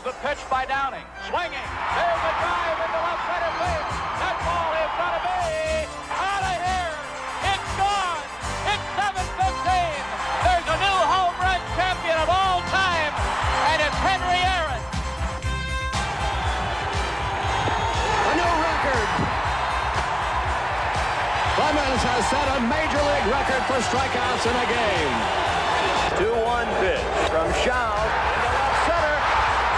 the pitch by Downing. Swinging. There's a drive into left center field. That ball is going to be out of here. It's gone. It's 7:15. There's a new home run champion of all time, and it's Henry Aaron. A new record. Clemens has set a major league record for strikeouts in a game. 2-1 pitch from Shaw into left center.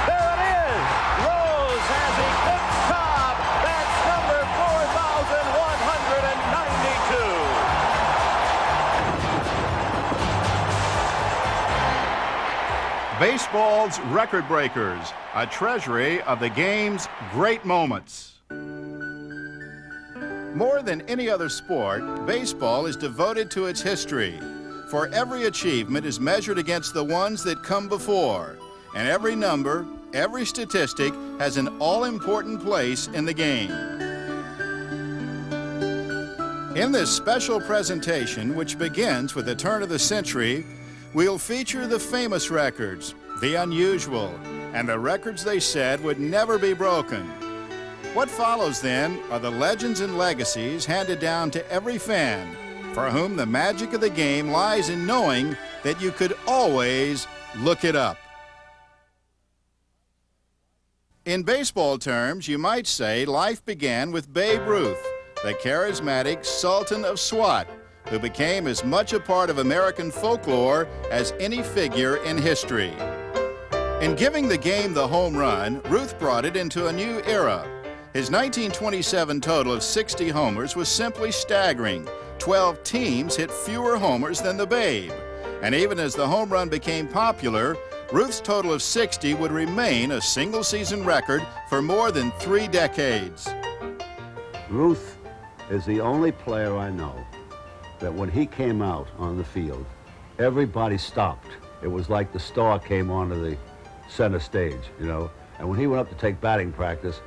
There it is. Rose has eclipsed Cobb. That's number 4,192. Baseball's record breakers, a treasury of the game's great moments. More than any other sport, baseball is devoted to its history. For every achievement is measured against the ones that come before, and every number, every statistic has an all-important place in the game. In this special presentation, which begins with the turn of the century, we'll feature the famous records, the unusual, and the records they said would never be broken. What follows then are the legends and legacies handed down to every fan, for whom the magic of the game lies in knowing that you could always look it up. In baseball terms, you might say life began with Babe Ruth, the charismatic Sultan of Swat, who became as much a part of American folklore as any figure in history. In giving the game the home run, Ruth brought it into a new era. His 1927 total of 60 homers was simply staggering. 12 teams hit fewer homers than the Babe. And even as the home run became popular, Ruth's total of 60 would remain a single-season record for more than 3 decades. Ruth is the only player I know that when he came out on the field, everybody stopped. It was like the star came onto the center stage, you know. And when he went up to take batting practice,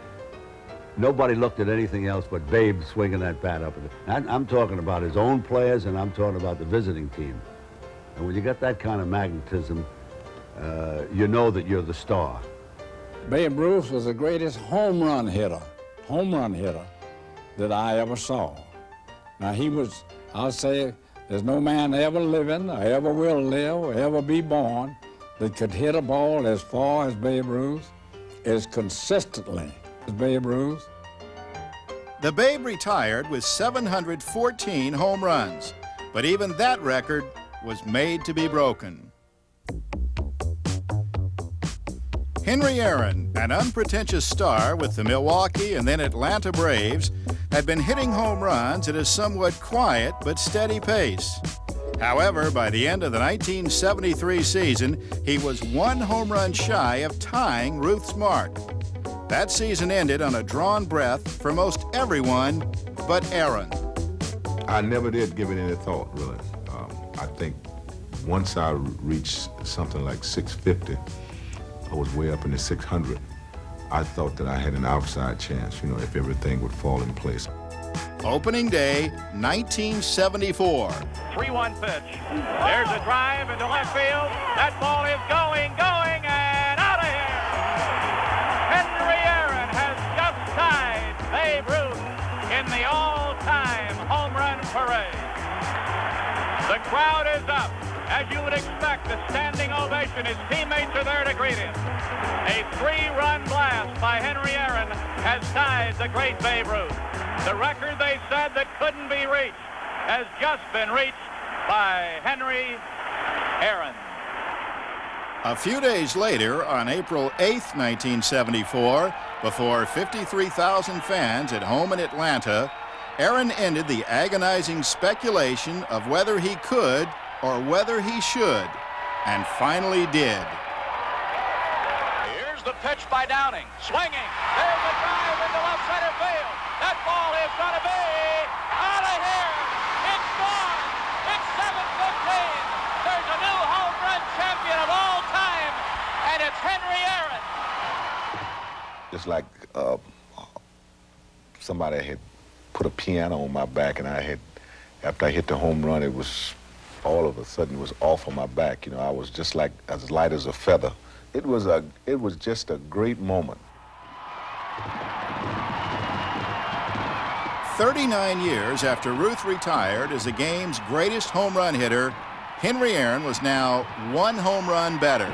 nobody looked at anything else but Babe swinging that bat up. I'm talking about his own players, and I'm talking about the visiting team. And when you got that kind of magnetism, you know that you're the star. Babe Ruth was the greatest home run hitter that I ever saw. Now he was, I'll say, there's no man ever living, or ever will live, or ever be born that could hit a ball as far as Babe Ruth, as consistently as Babe Ruth. The Babe retired with 714 home runs, but even that record was made to be broken. Henry Aaron, an unpretentious star with the Milwaukee and then Atlanta Braves, had been hitting home runs at a somewhat quiet but steady pace. However, by the end of the 1973 season, he was 1 home run shy of tying Ruth's mark. That season ended on a drawn breath for most everyone but Aaron. I never did give it any thought, really. I think once I reached something like 650, I was way up in the 600. I thought that I had an outside chance, you know, if everything would fall in place. Opening day, 1974. 3-1 pitch. There's a drive into left field. That ball is going, and out of here. Henry Aaron has just tied Babe Ruth in the all-time home run parade. The crowd is up. As you would expect, a standing ovation. His teammates are there to greet him. A 3-run blast by Henry Aaron has tied the great Babe Ruth. The record they said that couldn't be reached has just been reached by Henry Aaron. A few days later, on April 8th, 1974, before 53,000 fans at home in Atlanta, Aaron ended the agonizing speculation of whether he could or whether he should, and finally did. Here's the pitch by Downing. Swinging. There's a drive into left center field. That ball is going to be out of here. It's gone. It's 7:15. There's a new home run champion of all time, and it's Henry Aaron. It's like somebody had put a piano on my back, and after I hit the home run, it was all of a sudden it was off on my back. You know, I was just like as light as a feather, it was just a great moment. 39 years after Ruth retired as the game's greatest home run hitter, Henry Aaron was now one home run better.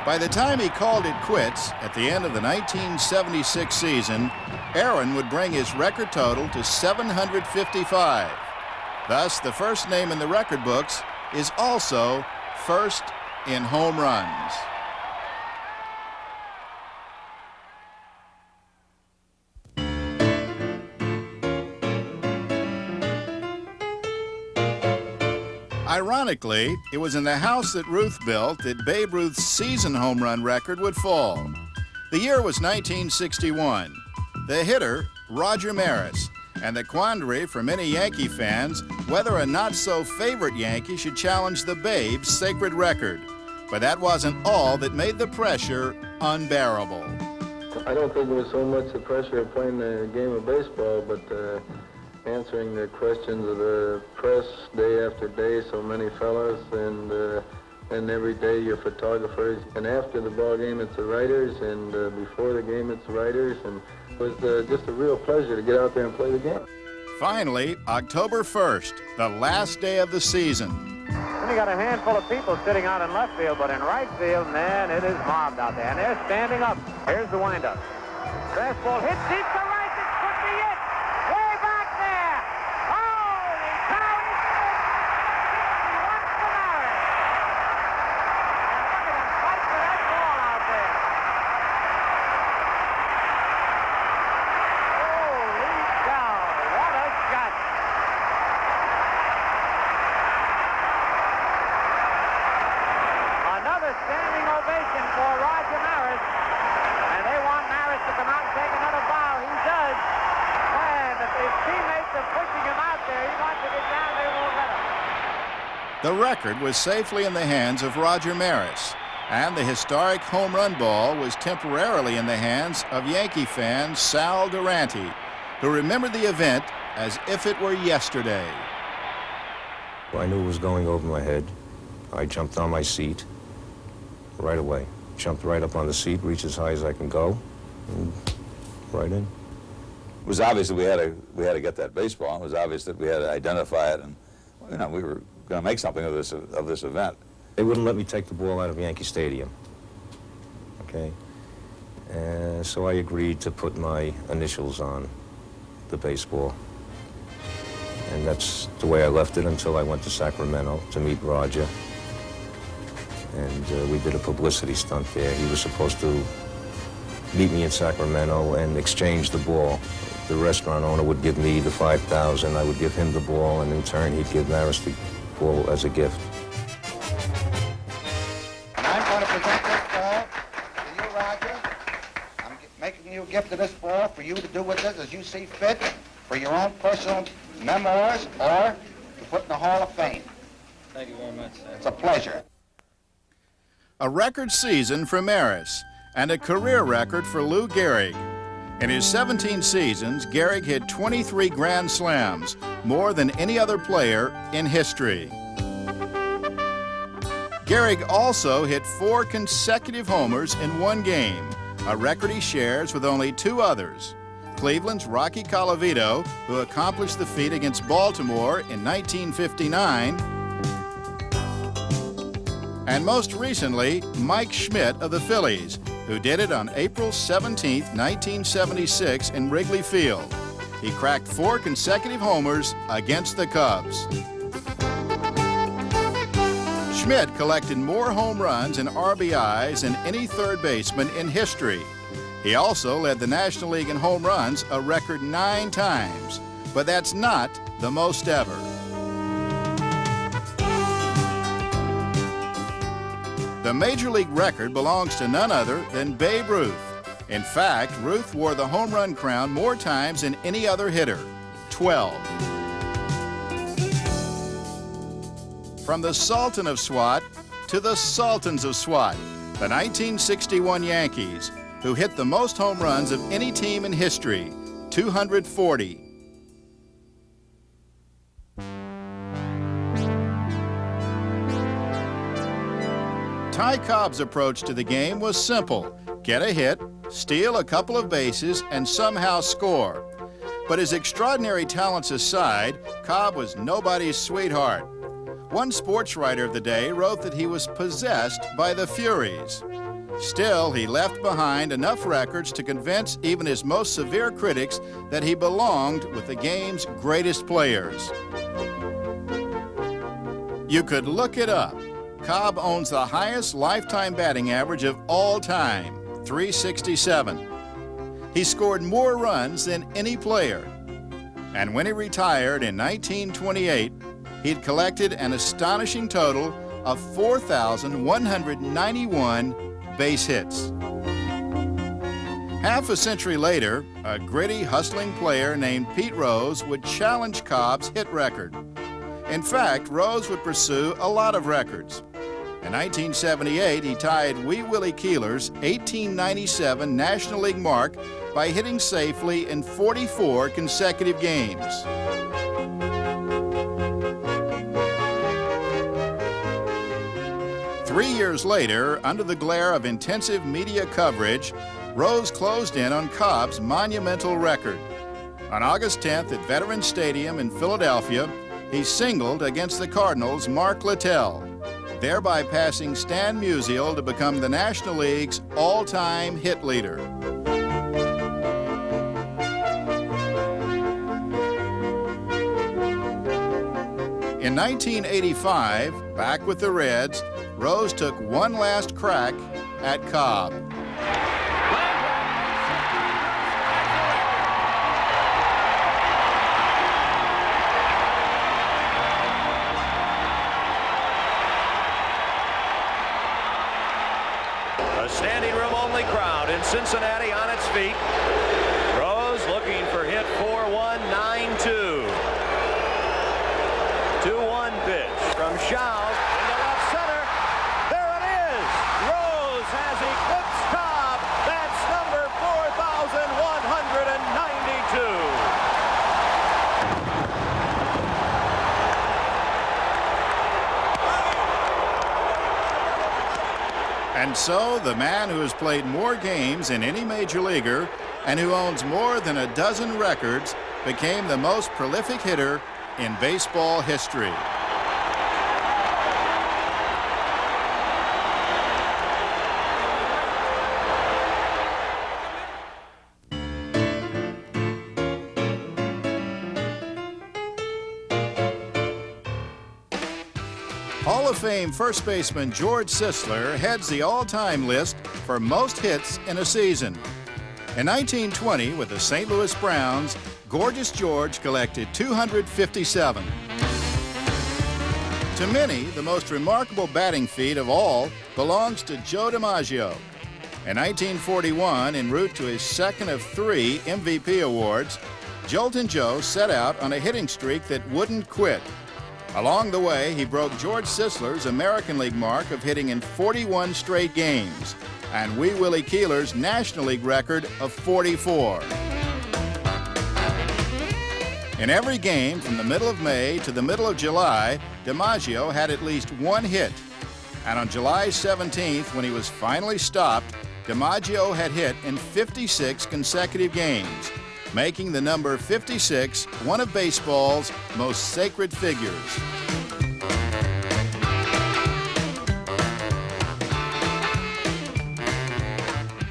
By the time he called it quits at the end of the 1976 season, Aaron would bring his record total to 755. Thus, the first name in the record books is also first in home runs. Ironically, it was in the house that Ruth built that Babe Ruth's season home run record would fall. The year was 1961. The hitter, Roger Maris, and the quandary for many Yankee fans whether a not-so-favorite Yankee should challenge the Babe's sacred record. But that wasn't all that made the pressure unbearable. I don't think it was so much the pressure of playing the game of baseball, but answering the questions of the press day after day, so many fellas, and every day your photographers. And after the ball game, it's the writers, and before the game, it's the writers. And it was just a real pleasure to get out there and play the game. Finally, October 1st, the last day of the season. Then you got a handful of people sitting out in left field, but in right field, man, it is mobbed out there. And they're standing up. Here's the windup. Fastball hit deep to right. This could be it. Way back there. Holy cow, he wants the Maris. And look at him fight for that ball out there. Holy cow, what a shot. Another standing ovation for Roger Maris, and they want Maris to come out and take another bow. He does. Man, if his teammates are pushing him out there, he wants to get down, they won't let him. The record was safely in the hands of Roger Maris, and the historic home run ball was temporarily in the hands of Yankee fan Sal Durante, who remembered the event as if it were yesterday. I knew it was going over my head. I jumped on my seat right away. Jumped right up on the seat, reached as high as I can go, and right in. It was obvious that we had to get that baseball. It was obvious that we had to identify it, and we were going to make something of this event. They wouldn't let me take the ball out of Yankee Stadium. Okay, and so I agreed to put my initials on the baseball, and that's the way I left it until I went to Sacramento to meet Roger. And we did a publicity stunt there. He was supposed to meet me in Sacramento and exchange the ball. The restaurant owner would give me the $5,000, I would give him the ball, and in turn he'd give Maris the ball as a gift. And I'm going to present this ball to you, Roger. I'm making you a gift of this ball for you to do with it as you see fit, for your own personal memoirs, or to put in the Hall of Fame. Thank you very much, sir. It's a pleasure. A record season for Maris and a career record for Lou Gehrig. In his 17 seasons, Gehrig hit 23 grand slams, more than any other player in history. Gehrig also hit 4 consecutive homers in one game, a record he shares with only 2 others. Cleveland's Rocky Colavito, who accomplished the feat against Baltimore in 1959, and most recently, Mike Schmidt of the Phillies, who did it on April 17, 1976 in Wrigley Field. He cracked 4 consecutive homers against the Cubs. Schmidt collected more home runs and RBIs than any third baseman in history. He also led the National League in home runs a record 9 times, but that's not the most ever. The Major League record belongs to none other than Babe Ruth. In fact, Ruth wore the home run crown more times than any other hitter, 12. From the Sultan of SWAT to the Sultans of SWAT, the 1961 Yankees, who hit the most home runs of any team in history, 240. Ty Cobb's approach to the game was simple. Get a hit, steal a couple of bases, and somehow score. But his extraordinary talents aside, Cobb was nobody's sweetheart. One sports writer of the day wrote that he was possessed by the Furies. Still, he left behind enough records to convince even his most severe critics that he belonged with the game's greatest players. You could look it up. Cobb owns the highest lifetime batting average of all time, 367. He scored more runs than any player. And when he retired in 1928, he'd collected an astonishing total of 4,191 base hits. Half a century later, a gritty, hustling player named Pete Rose would challenge Cobb's hit record. In fact, Rose would pursue a lot of records. In 1978, he tied Wee Willie Keeler's 1897 National League mark by hitting safely in 44 consecutive games. Three years later, under the glare of intensive media coverage, Rose closed in on Cobb's monumental record. On August 10th at Veterans Stadium in Philadelphia, he singled against the Cardinals' Mark Littell, thereby passing Stan Musial to become the National League's all-time hit leader. In 1985, back with the Reds, Rose took one last crack at Cobb. A standing room only crowd in Cincinnati on its feet. Rose looking for hit 4-1-9-2. 2-1 pitch from Schaub into left center. There it is. Rose has eclipsed Cobb. That's number 4,192. And so, the man who has played more games than any major leaguer and who owns more than a dozen records became the most prolific hitter in baseball history. Hall of Fame first baseman George Sisler heads the all-time list for most hits in a season. In 1920, with the St. Louis Browns, Gorgeous George collected 257. To many, the most remarkable batting feat of all belongs to Joe DiMaggio. In 1941, en route to his second of 3 MVP awards, Joltin' Joe set out on a hitting streak that wouldn't quit. Along the way, he broke George Sisler's American League mark of hitting in 41 straight games and Wee Willie Keeler's National League record of 44. In every game from the middle of May to the middle of July, DiMaggio had at least one hit. And on July 17th, when he was finally stopped, DiMaggio had hit in 56 consecutive games, making the number 56 one of baseball's most sacred figures.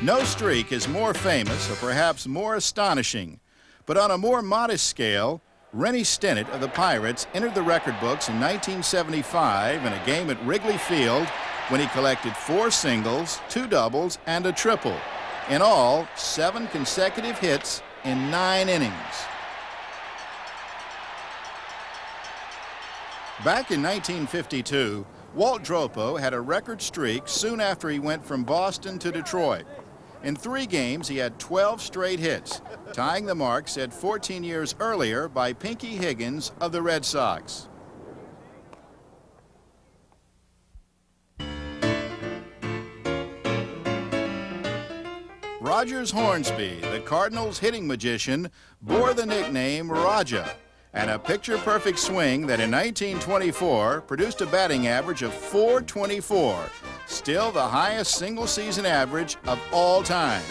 No streak is more famous or perhaps more astonishing, but on a more modest scale, Rennie Stennett of the Pirates entered the record books in 1975 in a game at Wrigley Field when he collected 4 singles, 2 doubles, and a triple. In all, 7 consecutive hits in 9 innings. Back in 1952, Walt Dropo had a record streak soon after he went from Boston to Detroit. In 3 games, he had 12 straight hits, tying the mark set 14 years earlier by Pinky Higgins of the Red Sox. Rogers Hornsby, the Cardinals' hitting magician, bore the nickname Raja, and a picture-perfect swing that in 1924 produced a batting average of .424, still the highest single-season average of all time.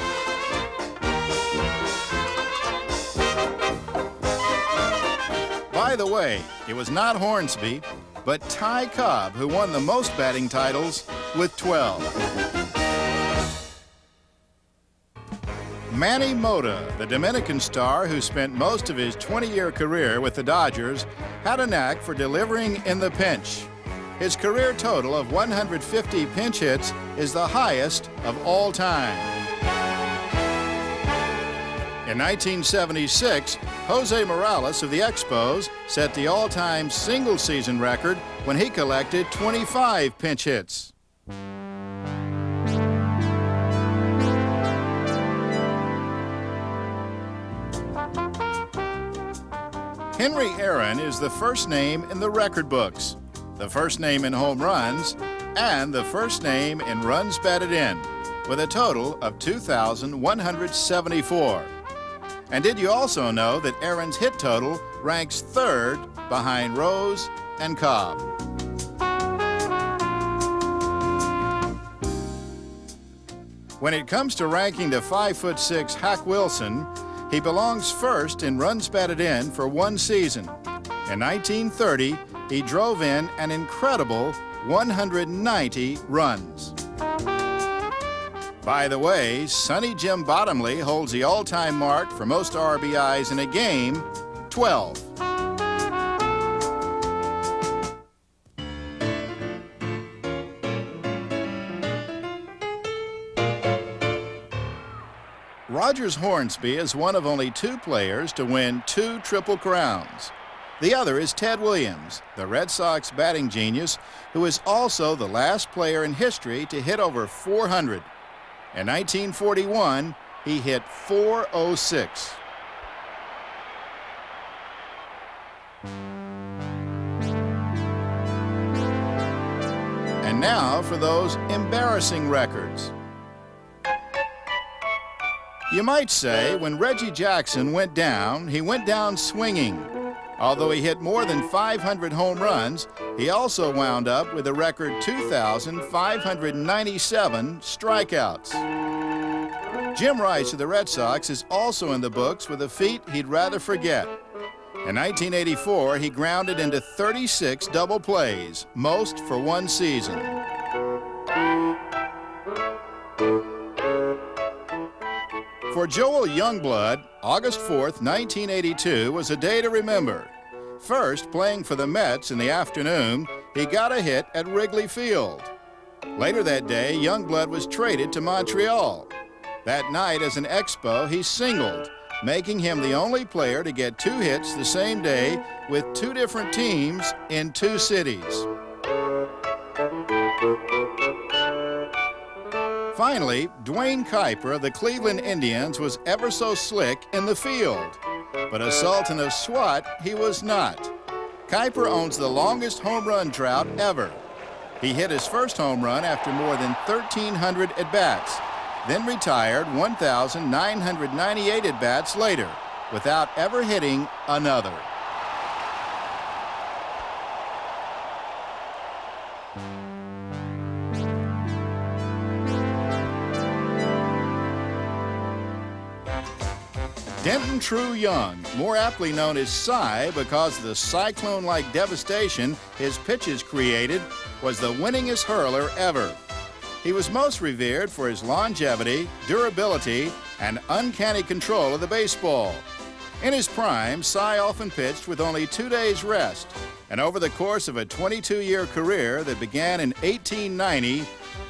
By the way, it was not Hornsby, but Ty Cobb who won the most batting titles with 12. Manny Mota, the Dominican star who spent most of his 20-year career with the Dodgers, had a knack for delivering in the pinch. His career total of 150 pinch hits is the highest of all time. In 1976, Jose Morales of the Expos set the all-time single-season record when he collected 25 pinch hits. Henry Aaron is the first name in the record books, the first name in home runs, and the first name in runs batted in, with a total of 2,174. And did you also know that Aaron's hit total ranks third behind Rose and Cobb? When it comes to ranking the 5'6" Hack Wilson, he belongs first in runs batted in for one season. In 1930, he drove in an incredible 190 runs. By the way, Sonny Jim Bottomley holds the all-time mark for most RBIs in a game, 12. Rogers Hornsby is one of only two players to win 2 Triple Crowns. The other is Ted Williams, the Red Sox batting genius, who is also the last player in history to hit over 400. In 1941, he hit .406. And now for those embarrassing records. You might say when Reggie Jackson went down, he went down swinging. Although he hit more than 500 home runs, he also wound up with a record 2,597 strikeouts. Jim Rice of the Red Sox is also in the books with a feat he'd rather forget. In 1984, he grounded into 36 double plays, most for one season. For Joel Youngblood, August 4th, 1982 was a day to remember. First, playing for the Mets in the afternoon, he got a hit at Wrigley Field. Later that day, Youngblood was traded to Montreal. That night as an Expo, he singled, making him the only player to get 2 hits the same day with 2 different teams in 2 cities. Finally, Dwayne Kuiper of the Cleveland Indians was ever so slick in the field. But a Sultan of SWAT, he was not. Kuiper owns the longest home run drought ever. He hit his first home run after more than 1,300 at-bats, then retired 1,998 at-bats later, without ever hitting another. Denton True Young, more aptly known as Cy because of the cyclone-like devastation his pitches created, was the winningest hurler ever. He was most revered for his longevity, durability, and uncanny control of the baseball. In his prime, Cy often pitched with only 2 days rest, and over the course of a 22-year career that began in 1890,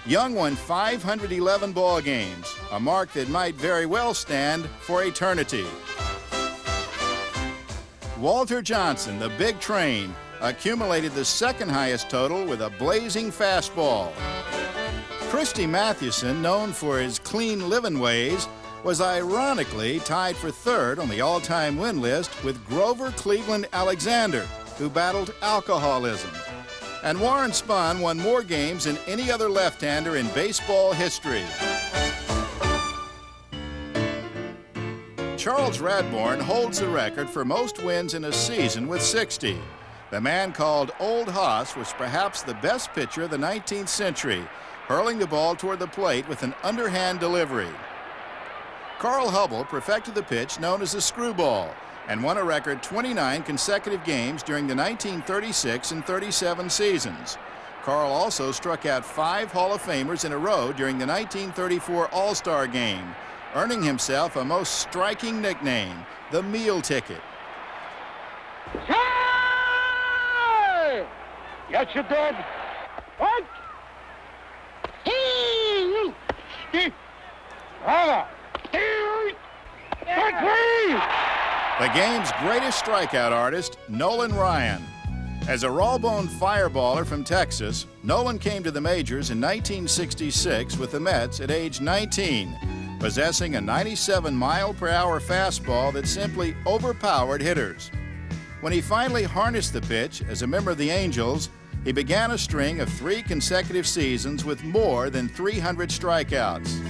Young won 511 ball games, a mark that might very well stand for eternity. Walter Johnson, the Big Train, accumulated the second highest total with a blazing fastball. Christy Mathewson, known for his clean living ways, was ironically tied for third on the all-time win list with Grover Cleveland Alexander, who battled alcoholism. And Warren Spahn won more games than any other left-hander in baseball history. Charles Radbourn holds the record for most wins in a season with 60. The man called Old Hoss was perhaps the best pitcher of the 19th century, hurling the ball toward the plate with an underhand delivery. Carl Hubble perfected the pitch known as the screwball and won a record 29 consecutive games during the 1936 and 37 seasons. Carl also struck out 5 Hall of Famers in a row during the 1934 All-Star Game, earning himself a most striking nickname, the Meal Ticket. Hey! Yes, you did. What? The game's greatest strikeout artist, Nolan Ryan. As a raw-boned fireballer from Texas, Nolan came to the majors in 1966 with the Mets at age 19, possessing a 97-mile-per-hour fastball that simply overpowered hitters. When he finally harnessed the pitch as a member of the Angels, he began a string of 3 consecutive seasons with more than 300 strikeouts.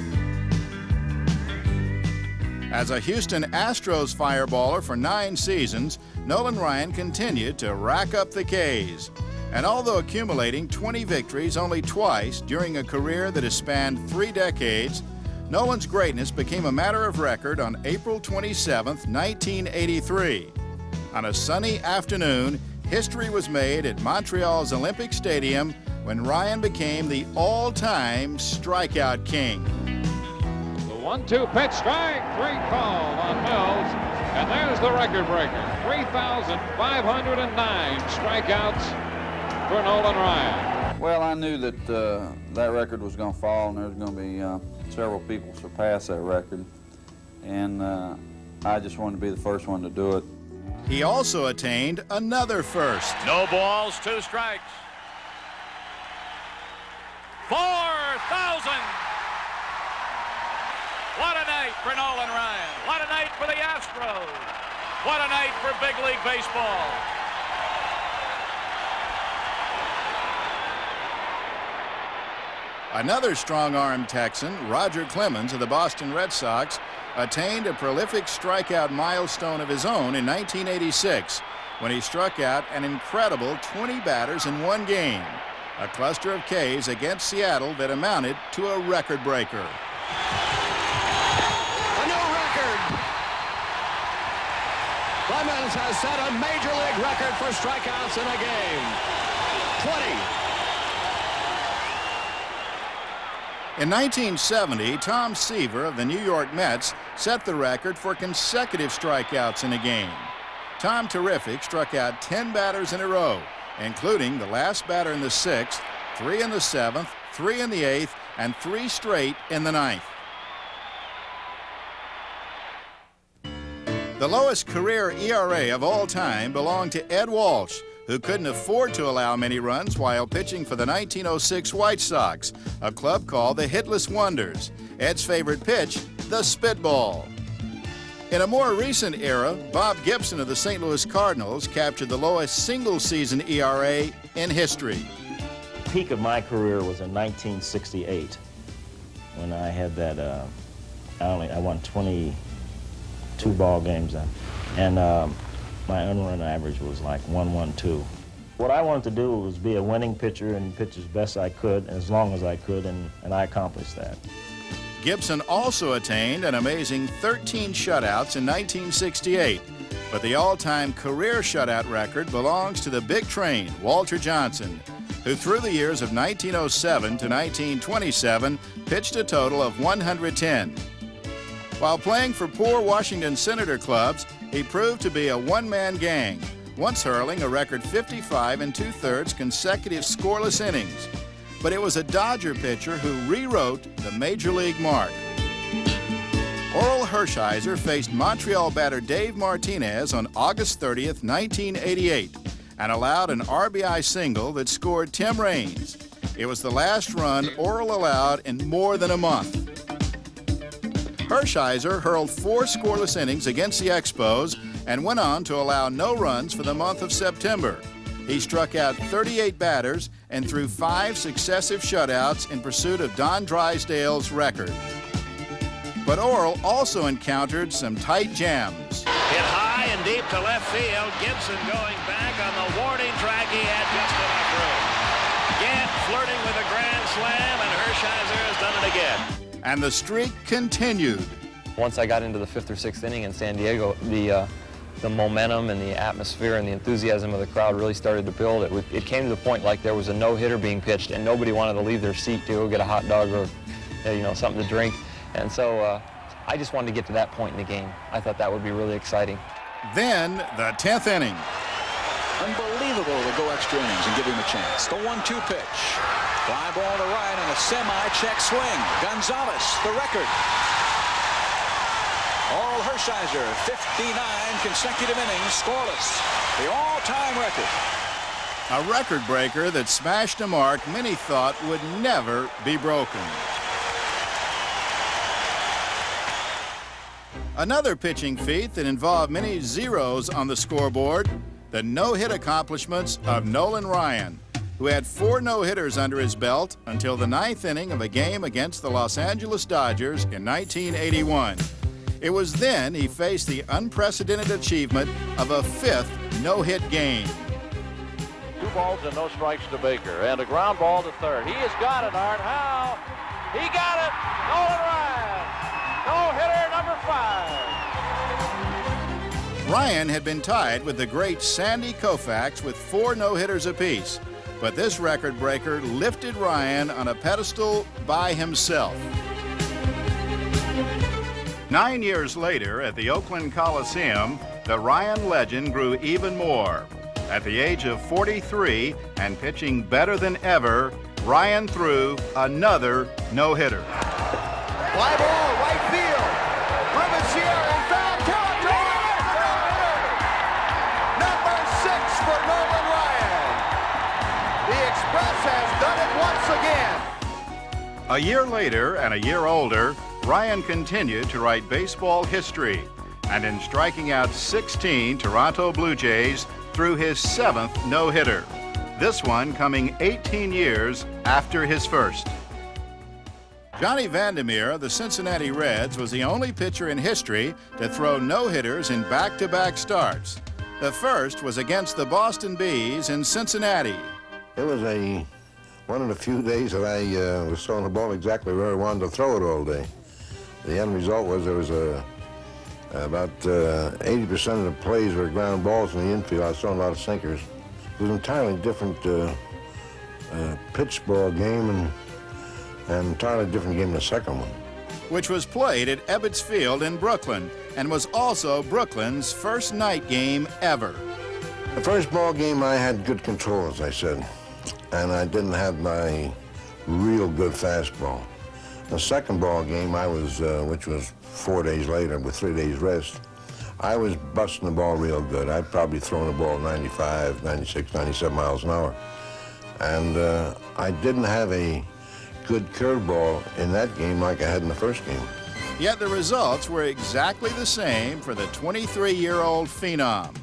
As a Houston Astros fireballer for 9 seasons, Nolan Ryan continued to rack up the Ks. And although accumulating 20 victories only twice during a career that has spanned 3 decades, Nolan's greatness became a matter of record on April 27, 1983. On a sunny afternoon, history was made at Montreal's Olympic Stadium when Ryan became the all-time strikeout king. The 1-2 pitch, strike 3 call on Mills, and there's the record breaker. 3,509 strikeouts for Nolan Ryan. Well, I knew that that record was going to fall, and there was going to be several people surpass that record, and I just wanted to be the first one to do it. He also attained another first. No balls, 2 strikes. 4,000. What a night for Nolan Ryan. What a night for the Astros. What a night for big league baseball. Another strong-arm Texan, Roger Clemens of the Boston Red Sox, attained a prolific strikeout milestone of his own in 1986 when he struck out an incredible 20 batters in 1 game, a cluster of Ks against Seattle that amounted to a record breaker. A new record! Clemens has set a major league record for strikeouts in a game. 20. In 1970, Tom Seaver of the New York Mets set the record for consecutive strikeouts in a game. Tom Terrific struck out 10 batters in a row, including the last batter in the 6th, 3 in the 7th, 3 in the 8th, and 3 straight in the 9th. The lowest career ERA of all time belonged to Ed Walsh, who couldn't afford to allow many runs while pitching for the 1906 White Sox, a club called the Hitless Wonders. Ed's favorite pitch, the spitball. In a more recent era, Bob Gibson of the St. Louis Cardinals captured the lowest single-season ERA in history. The peak of my career was in 1968 when I had that, I won 22 ball games then. And my unrun average was like 112. What I wanted to do was be a winning pitcher and pitch as best I could, and as long as I could, and I accomplished that. Gibson also attained an amazing 13 shutouts in 1968, but the all-time career shutout record belongs to the big train, Walter Johnson, who through the years of 1907 to 1927 pitched a total of 110. While playing for poor Washington Senator clubs, he proved to be a one-man gang, once hurling a record 55 2/3 consecutive scoreless innings. But it was a Dodger pitcher who rewrote the major league mark. Orel Hershiser faced Montreal batter Dave Martinez on August 30th, 1988, and allowed an RBI single that scored Tim Raines. It was the last run Orel allowed in more than a month. Hershiser hurled 4 scoreless innings against the Expos and went on to allow no runs for the month of September. He struck out 38 batters and threw 5 successive shutouts in pursuit of Don Drysdale's record. But Orel also encountered some tight jams. Hit high and deep to left field. Gibson going back on the warning track. He had just enough room. Gant flirting with a grand slam, and Hershiser has done it again. And the streak continued. Once I got into the 5th or 6th inning in San Diego, the momentum and the atmosphere and the enthusiasm of the crowd really started to build. It came to the point like there was a no-hitter being pitched, and nobody wanted to leave their seat to go get a hot dog or something to drink. And so I just wanted to get to that point in the game. I thought that would be really exciting. Then the 10th inning. Unbelievable to go extra innings and give him a chance. The 1-2 pitch. Fly ball to right on a semi-check swing. Gonzalez, the record. Orel Hershiser, 59 consecutive innings, scoreless. The all-time record. A record breaker that smashed a mark many thought would never be broken. Another pitching feat that involved many zeros on the scoreboard, the no-hit accomplishments of Nolan Ryan, who had 4 no-hitters under his belt until the 9th inning of a game against the Los Angeles Dodgers in 1981. It was then he faced the unprecedented achievement of a 5th no-hit game. 2 balls and no strikes to Baker, and a ground ball to third. He has got it, Art Howe. He got it. Nolan Ryan, no-hitter number 5. Ryan had been tied with the great Sandy Koufax with 4 no-hitters apiece, but this record breaker lifted Ryan on a pedestal by himself. 9 years later, at the Oakland Coliseum, the Ryan legend grew even more. At the age of 43 and pitching better than ever, Ryan threw another no-hitter. Fly ball, right field. Rivasier in foul territory. Number 6 for Nolan Ryan. The Express has done it once again. A year later and a year older, Ryan continued to write baseball history, and in striking out 16 Toronto Blue Jays threw his 7th no-hitter, this one coming 18 years after his first. Johnny Vandermeer of the Cincinnati Reds was the only pitcher in history to throw no-hitters in back-to-back starts. The first was against the Boston Bees in Cincinnati. It was one of the few days that I was throwing the ball exactly where I wanted to throw it all day. The end result was there was about 80% of the plays were ground balls in the infield. I was throwing a lot of sinkers. It was an entirely different pitch ball game and an entirely different game than the second one. Which was played at Ebbets Field in Brooklyn and was also Brooklyn's first night game ever. The first ball game I had good control, as I said, and I didn't have my real good fastball. The second ball game I was, which was 4 days later with 3 days rest, I was busting the ball real good. I'd probably thrown the ball 95, 96, 97 miles an hour. And I didn't have a good curveball in that game like I had in the first game. Yet the results were exactly the same for the 23-year-old phenom.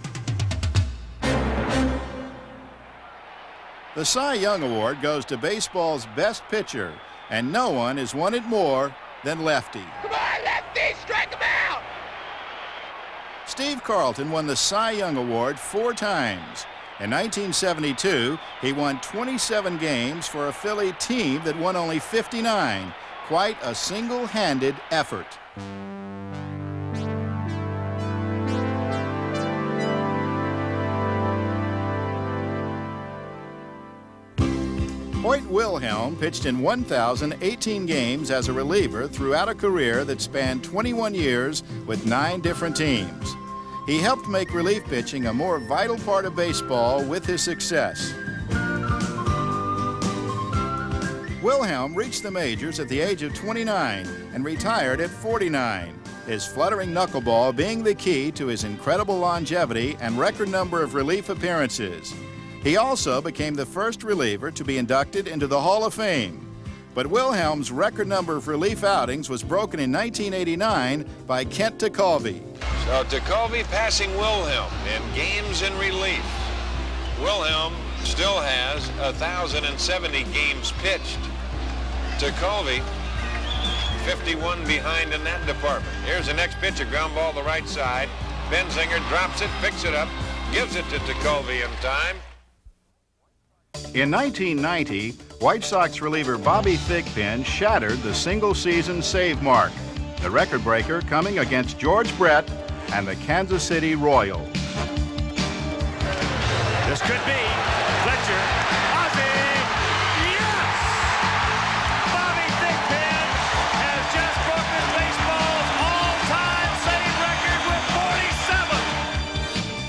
The Cy Young Award goes to baseball's best pitcher, and no one has won it more than Lefty. Come on, Lefty, strike him out! Steve Carlton won the Cy Young Award 4 times. In 1972, he won 27 games for a Philly team that won only 59. Quite a single-handed effort. Hoyt Wilhelm pitched in 1,018 games as a reliever throughout a career that spanned 21 years with 9 different teams. He helped make relief pitching a more vital part of baseball with his success. Wilhelm reached the majors at the age of 29 and retired at 49, his fluttering knuckleball being the key to his incredible longevity and record number of relief appearances. He also became the first reliever to be inducted into the Hall of Fame. But Wilhelm's record number of relief outings was broken in 1989 by Kent Tekulve. So Tekulve passing Wilhelm in games in relief. Wilhelm still has 1,070 games pitched. Tekulve 51 behind in that department. Here's the next pitch, a ground ball to the right side. Benzinger drops it, picks it up, gives it to Tekulve in time. In 1990, White Sox reliever Bobby Thigpen shattered the single-season save mark, the record breaker coming against George Brett and the Kansas City Royals. This could be Fletcher. Ozzie! Yes! Bobby Thigpen has just broken baseball's all-time save record with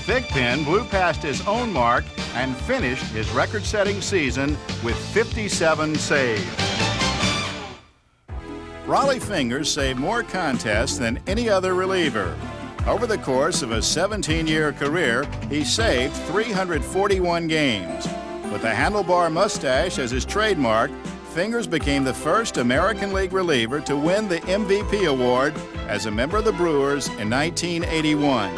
47. Thigpen blew past his own mark and finished his record-setting season with 57 saves. Rollie Fingers saved more contests than any other reliever. Over the course of a 17-year career, he saved 341 games. With a handlebar mustache as his trademark, Fingers became the first American League reliever to win the MVP award as a member of the Brewers in 1981.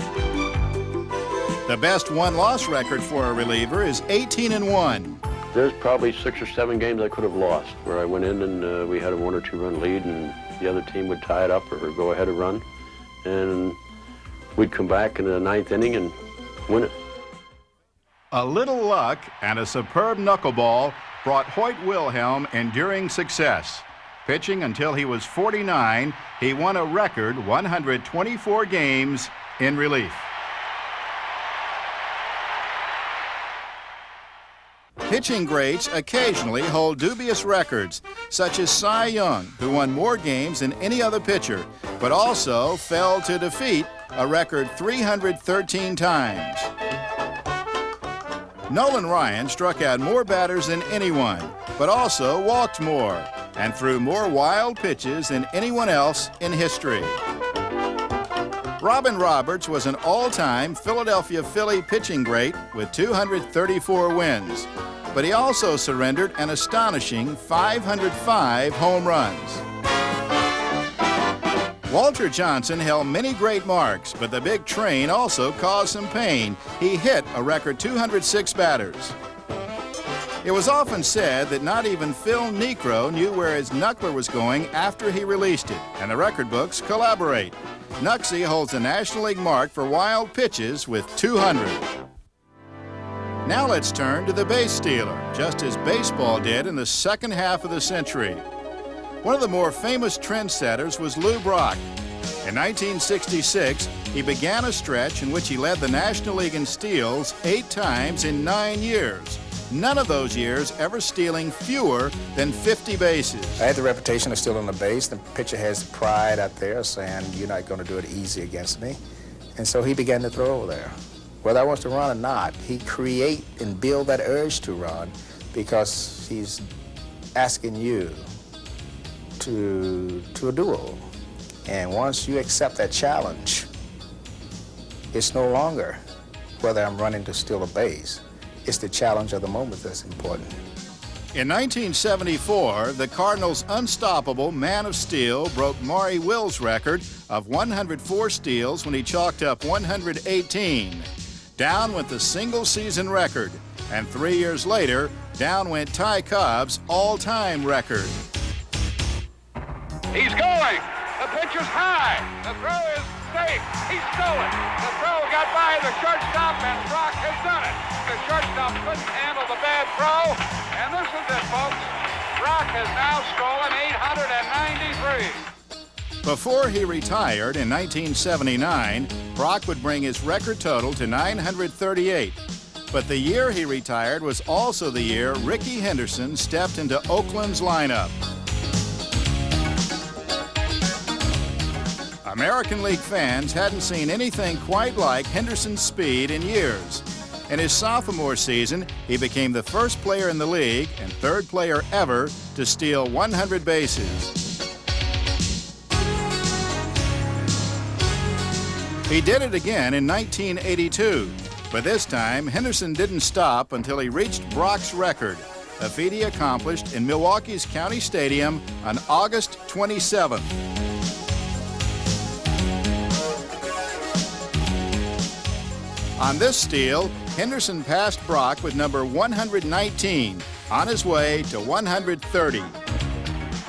The best one-loss record for a reliever is 18-1. There's probably 6 or 7 games I could have lost where I went in and we had a 1 or 2 run lead and the other team would tie it up or go ahead a run. And we'd come back in the 9th inning and win it. A little luck and a superb knuckleball brought Hoyt Wilhelm enduring success. Pitching until he was 49, he won a record 124 games in relief. Pitching greats occasionally hold dubious records, such as Cy Young, who won more games than any other pitcher, but also fell to defeat a record 313 times. Nolan Ryan struck out more batters than anyone, but also walked more and threw more wild pitches than anyone else in history. Robin Roberts was an all-time Philadelphia Philly pitching great with 234 wins, but he also surrendered an astonishing 505 home runs. Walter Johnson held many great marks, but the big train also caused some pain. He hit a record 206 batters. It was often said that not even Phil Niekro knew where his knuckler was going after he released it, and the record books collaborate. Knucksy holds the National League mark for wild pitches with 200. Now let's turn to the base stealer, just as baseball did in the second half of the century. One of the more famous trendsetters was Lou Brock. In 1966, he began a stretch in which he led the National League in steals 8 times in 9 years. None of those years ever stealing fewer than 50 bases. I had the reputation of stealing the base. The pitcher has pride out there saying, you're not going to do it easy against me. And so he began to throw over there. Whether I want to run or not, he create and build that urge to run because he's asking you to a duel. And once you accept that challenge, it's no longer whether I'm running to steal a base. It's the challenge of the moment that's important. In 1974, the Cardinals' unstoppable Man of Steel broke Maury Will's record of 104 steals when he chalked up 118. Down went the single-season record, and 3 years later, down went Ty Cobb's all-time record. He's going. The pitch is high. The throw is safe. He stole it. The throw got by the shortstop, and Brock has done it. The shortstop couldn't handle the bad throw, and this is it, folks. Brock has now stolen 893. Before he retired in 1979, Brock would bring his record total to 938. But the year he retired was also the year Rickey Henderson stepped into Oakland's lineup. American League fans hadn't seen anything quite like Henderson's speed in years. In his sophomore season, he became the first player in the league and third player ever to steal 100 bases. He did it again in 1982, but this time Henderson didn't stop until he reached Brock's record, a feat he accomplished in Milwaukee's County Stadium on August 27th. On this steal, Henderson passed Brock with number 119, on his way to 130.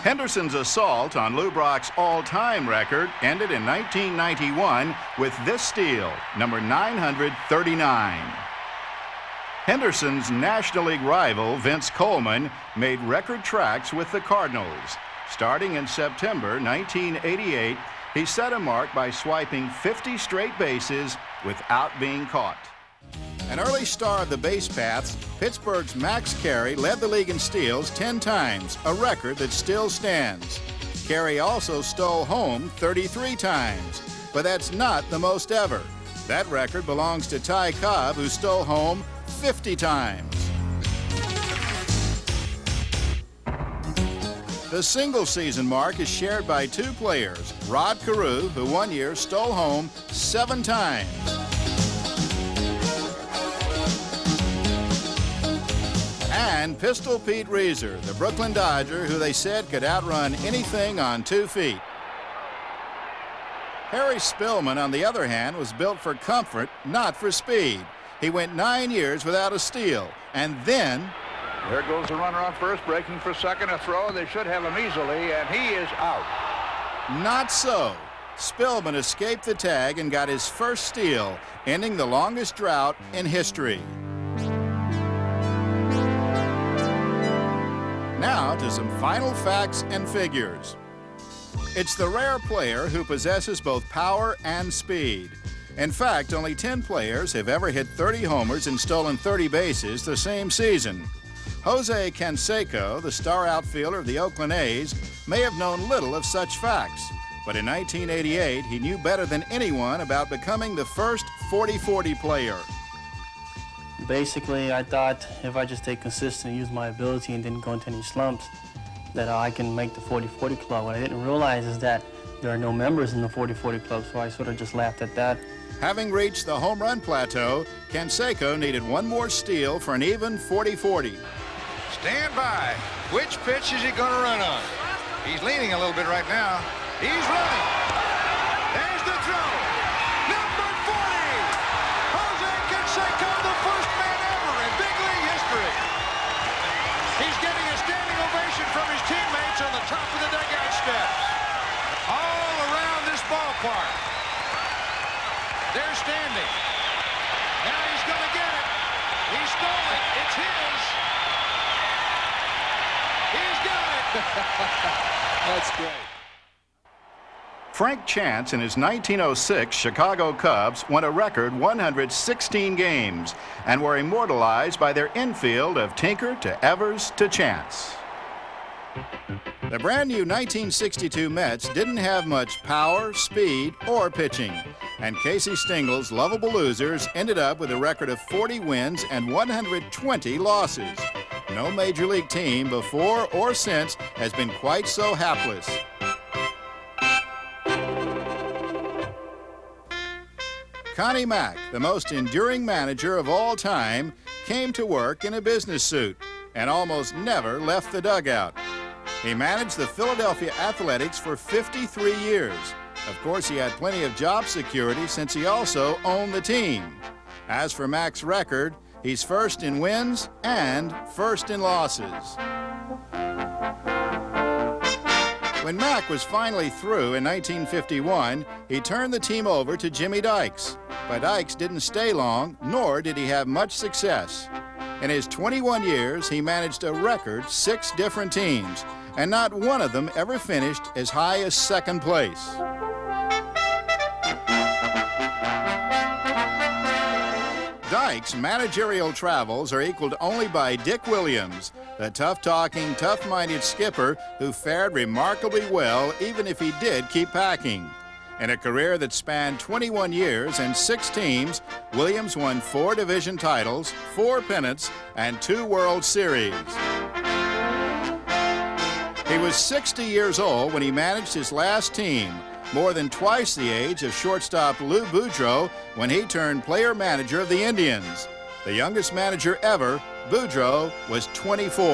Henderson's assault on Lou Brock's all-time record ended in 1991 with this steal, number 939. Henderson's National League rival, Vince Coleman, made record tracks with the Cardinals. Starting in September 1988, he set a mark by swiping 50 straight bases without being caught. An early star of the base paths, Pittsburgh's Max Carey led the league in steals 10 times, a record that still stands. Carey also stole home 33 times, but that's not the most ever. That record belongs to Ty Cobb, who stole home 50 times. The single season mark is shared by two players, Rod Carew, who one year stole home 7 times. And Pistol Pete Reiser, the Brooklyn Dodger, who they said could outrun anything on 2 feet. Harry Spillman, on the other hand, was built for comfort, not for speed. He went 9 years without a steal, and then... There goes the runner on first, breaking for second, a throw. They should have him easily, and he is out. Not so. Spillman escaped the tag and got his first steal, ending the longest drought in history. Now to some final facts and figures. It's the rare player who possesses both power and speed. In fact, only 10 players have ever hit 30 homers and stolen 30 bases the same season. Jose Canseco, the star outfielder of the Oakland A's, may have known little of such facts. But in 1988, he knew better than anyone about becoming the first 40-40 player. Basically, I thought if I just stay consistent and use my ability and didn't go into any slumps, that I can make the 40-40 club. What I didn't realize is that there are no members in the 40-40 club, so I sort of just laughed at that. Having reached the home run plateau, Canseco needed one more steal for an even 40-40. Stand by. Which pitch is he going to run on? He's leaning a little bit right now. He's running. There's the throw. Number 40. Jose Canseco, the first man ever in big league history. He's getting a standing ovation from his teammates on the top of the dugout steps. All around this ballpark. They're standing. Now he's going to get it. He stole it. It's his. He's got it. That's great. Frank Chance and his 1906 Chicago Cubs won a record 116 games and were immortalized by their infield of Tinker to Evers to Chance. The brand new 1962 Mets didn't have much power, speed, or pitching, and Casey Stengle's lovable losers ended up with a record of 40 wins and 120 losses. No major league team before or since has been quite so hapless. Connie Mack, the most enduring manager of all time, came to work in a business suit and almost never left the dugout. He managed the Philadelphia Athletics for 53 years. Of course, he had plenty of job security since he also owned the team. As for Mack's record, he's first in wins and first in losses. When Mack was finally through in 1951, he turned the team over to Jimmy Dykes. But Dykes didn't stay long, nor did he have much success. In his 21 years, he managed a record 6 different teams, and not one of them ever finished as high as second place. Dykes' managerial travels are equaled only by Dick Williams, the tough-talking, tough-minded skipper who fared remarkably well even if he did keep packing. In a career that spanned 21 years and 6 teams, Williams won 4 division titles, 4 pennants, and 2 World Series. He was 60 years old when he managed his last team, more than twice the age of shortstop Lou Boudreau when he turned player manager of the Indians. The youngest manager ever, Boudreau, was 24.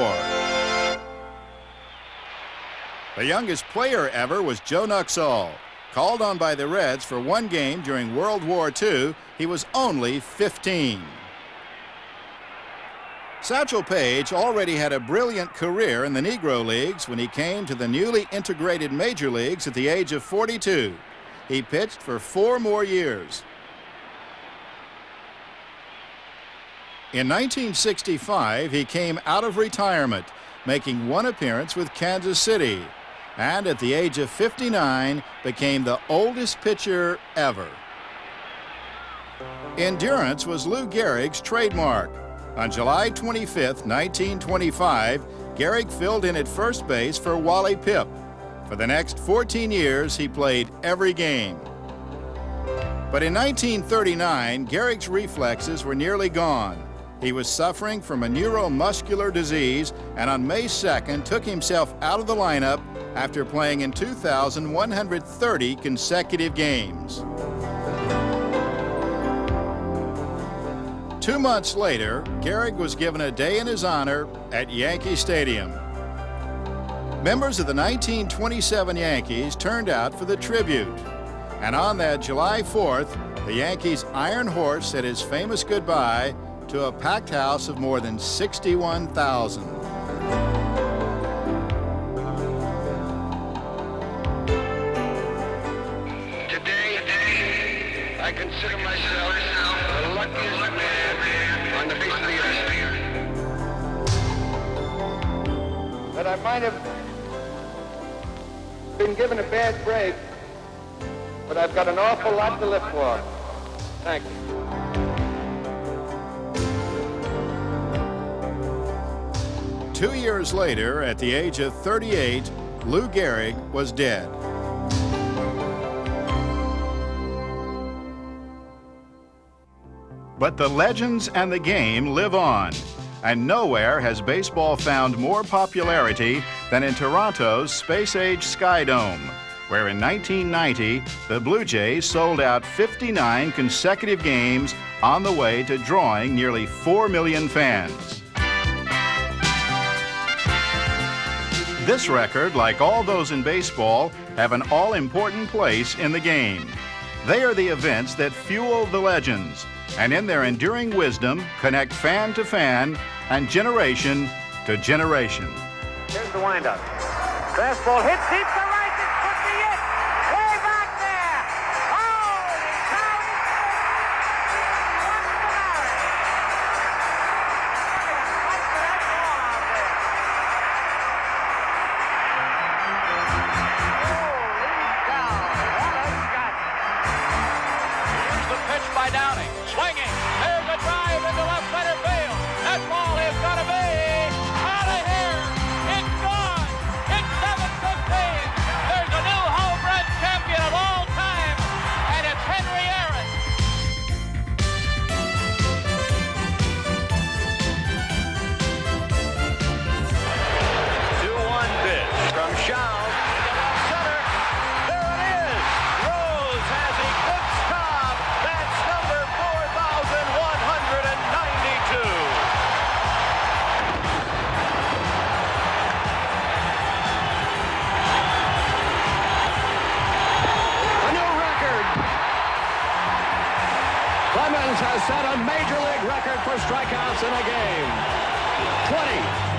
The youngest player ever was Joe Nuxhall. Called on by the Reds for 1 game during World War II, he was only 15. Satchel Paige already had a brilliant career in the Negro Leagues when he came to the newly integrated major leagues at the age of 42. He pitched for 4 more years. In 1965, he came out of retirement, making 1 appearance with Kansas City, and at the age of 59, became the oldest pitcher ever. Endurance was Lou Gehrig's trademark. On July 25, 1925, Gehrig filled in at first base for Wally Pipp. For the next 14 years, he played every game. But in 1939, Gehrig's reflexes were nearly gone. He was suffering from a neuromuscular disease, and on May 2nd took himself out of the lineup after playing in 2,130 consecutive games. 2 months later, Gehrig was given a day in his honor at Yankee Stadium. Members of the 1927 Yankees turned out for the tribute. And on that July 4th, the Yankees' Iron Horse said his famous goodbye to a packed house of more than 61,000. Today, I consider myself the luckiest man on the face of the earth. That I might have been given a bad break, but I've got an awful lot to live for. Thank you. Two years later, at the age of 38, Lou Gehrig was dead. But the legends and the game live on. And nowhere has baseball found more popularity than in Toronto's Space-Age Skydome, where in 1990, the Blue Jays sold out 59 consecutive games on the way to drawing nearly 4 million fans. This record, like all those in baseball, have an all-important place in the game. They are the events that fuel the legends, and in their enduring wisdom, connect fan to fan and generation to generation. Here's the windup. Fastball hit deep to right. This could be it. Way back there. Holy cow. Here's the pitch by Downing. Swinging. There's a drive into left center field. That ball is going to be out of here. It's gone. It's 7:15. There's a new home run champion of all time, and it's Henry Aaron. Two-one pitch from Shaw. Center. There it is. Rose has eclipsed Cobb. That's number 4,192. A new record. Clemens has set a major league record for strikeouts in a game. 20.